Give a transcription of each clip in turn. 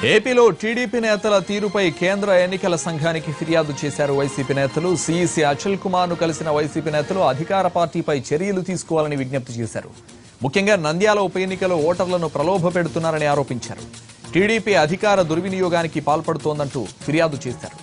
ఏపీలో టీడీపీ నేతల తీరుపై కేంద్ర ఎన్నికల సంఘానికి ఫిర్యాదు చేశారు వైసీపీ నేతలు. సీఈసీ అచల్ కుమార్ ను కలిసిన వైసీపీ నేతలు అధికార పార్టీపై చర్యలు తీసుకోవాలని విజ్ఞప్తి చేశారు. ముఖ్యంగా నంద్యాల ఉప ఎన్నికలో ఓటర్లను ప్రలోభపెడుతున్నారని ఆరోపించారు. టీడీపీ అధికార దుర్వినియోగానికి పాల్పడుతోందంటూ ఫిర్యాదు చేశారు.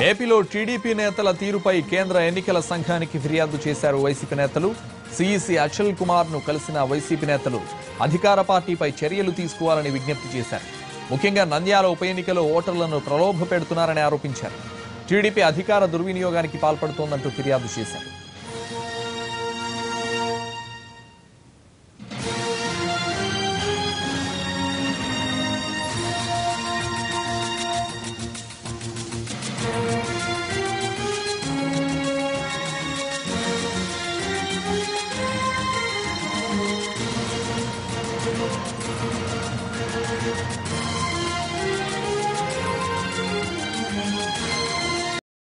ఏపీలో టీడీపీ నేతల తీరుపై కేంద్ర ఎన్నికల సంఘానికి ఫిర్యాదు చేశారు వైసీపీ నేతలు. సీఈసీ అచల్ కుమార్ ను కలిసిన వైసీపీ నేతలు అధికార పార్టీపై చర్యలు తీసుకోవాలని విజ్ఞప్తి చేశారు. ముఖ్యంగా నంద్యాల ఉప ఎన్నికలో ఓటర్లను ప్రలోభపెడుతున్నారని ఆరోపించారు. టీడీపీ అధికార దుర్వినియోగానికి పాల్పడుతోందంటూ ఫిర్యాదు చేశారు.